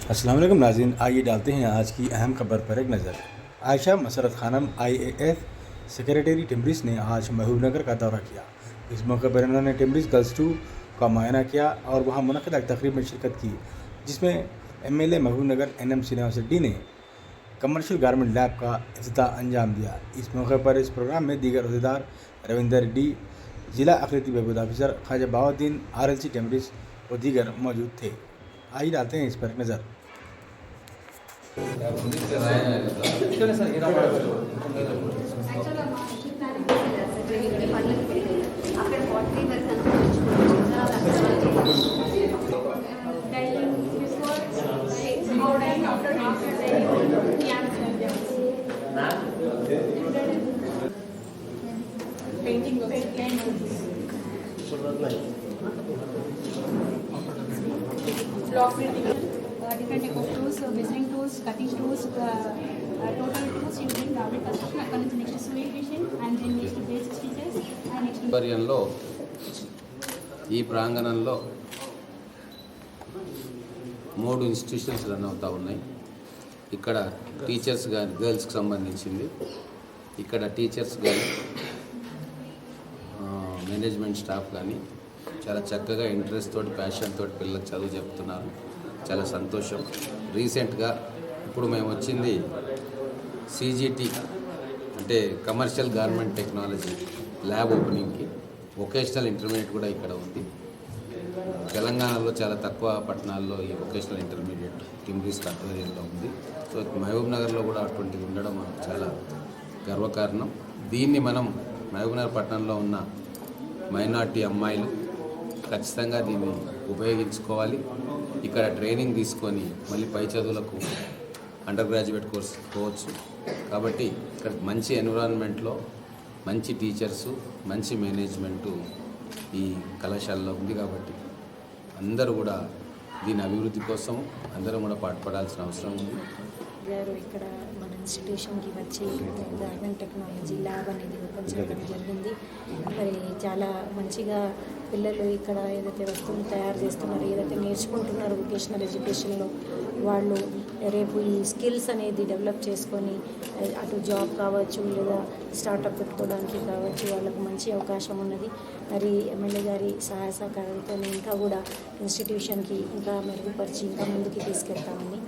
अस्सलाम वालेकुम नाज़रीन, आइए डालते हैं आज की अहम खबर पर एक नज़र। आयशा मसरत खानम IAS सेक्रेटरी टिम्बरिस ने आज महबूबनगर का दौरा किया। इस मौके पर उन्होंने टिम्बरिस गर्ल्स 2 का मुआयना किया और वहां मुनक़िद एक तकरीब में शिरकत की, जिसमें MLA महबूबनगर NM श्रीनिवास रेड्डी ने कमर्शियल गारमेंट लैब का इफ्तिताह अंजाम दिया। इस मौके पर इस प्रोग्राम में दीगर अहदेदार रविंदर रेड्डी, जिला अक़लियती बहबूद ऑफिसर ख्वाजा बहाउद्दीन, RLC टिम्बरिस और दीगर मौजूद थे। आइए डालते हैं इस पर एक नज़र। Block printing, different type of tools, measuring tools, cutting tools, total tools you bring the construction. అక్కడ నుంచి next sewing machine and then next basic stitches and next ఆధ్వర్యంలో ఈ ప్రాంగణంలో 3 ఇన్స్టిట్యూషన్స్ రన్ అవుతూ ఉన్నాయి. ఇక్కడ టీచర్స్ కానీ గర్ల్స్కి సంబంధించింది, ఇక్కడ టీచర్స్ కానీ మేనేజ్మెంట్ స్టాఫ్ కానీ చాలా చక్కగా ఇంట్రెస్ట్ తోటి ప్యాషన్ తోటి పిల్లలకు చదువు చెప్తున్నారు. చాలా సంతోషం. రీసెంట్గా ఇప్పుడు మేము వచ్చింది CGT అంటే కమర్షియల్ గార్మెంట్ టెక్నాలజీ ల్యాబ్ ఓపెనింగ్కి. వొకేషనల్ ఇంటర్మీడియట్ కూడా ఇక్కడ ఉంది. తెలంగాణలో చాలా తక్కువ పట్టణాల్లో ఈ వొకేషనల్ ఇంటర్మీడియట్ టిమ్బరిస్ ఆధ్వర్యంలో ఉంది. సో మహబూబ్నగర్లో కూడా అటువంటిది ఉండడం మనకు చాలా గర్వకారణం. దీన్ని మనం మహబూబ్నగర్ పట్టణంలో ఉన్న మైనార్టీ అమ్మాయిలు ఖచ్చితంగా దీన్ని ఉపయోగించుకోవాలి. ఇక్కడ ట్రైనింగ్ తీసుకొని మళ్ళీ పై చదువులకు అండర్ గ్రాడ్యుయేట్ కోర్స్ పోవచ్చు. కాబట్టి ఇక్కడ మంచి ఎన్విరాన్మెంట్లో మంచి టీచర్సు, మంచి మేనేజ్మెంటు ఈ కళాశాలలో ఉంది. కాబట్టి అందరూ కూడా దీని అభివృద్ధి కోసం అందరం కూడా పాటుపడాల్సిన అవసరం ఉంది. గారు ఇక్కడ మన ఇన్స్టిట్యూషన్కి వచ్చి గార్మెంట్ టెక్నాలజీ ల్యాబ్ అనేది ఓపెన్ చేయడం జరిగింది. మరి చాలా మంచిగా పిల్లలు ఇక్కడ ఏదైతే వస్తువులు తయారు చేస్తున్నారో, ఏదైతే నేర్చుకుంటున్నారో వొకేషనల్ ఎడ్యుకేషన్లో, వాళ్ళు రేపు ఈ స్కిల్స్ అనేది డెవలప్ చేసుకొని అటు జాబ్ కావచ్చు లేదా స్టార్టప్ పెట్టుకోవడానికి కావచ్చు వాళ్ళకు మంచి అవకాశం ఉన్నది. మరి ఎమ్మెల్యే గారి సహాయ సహకారాలతో ఇంకా కూడా ఇన్స్టిట్యూషన్కి ఇంకా మెరుగుపరిచి ఇంకా ముందుకు తీసుకెళ్తామని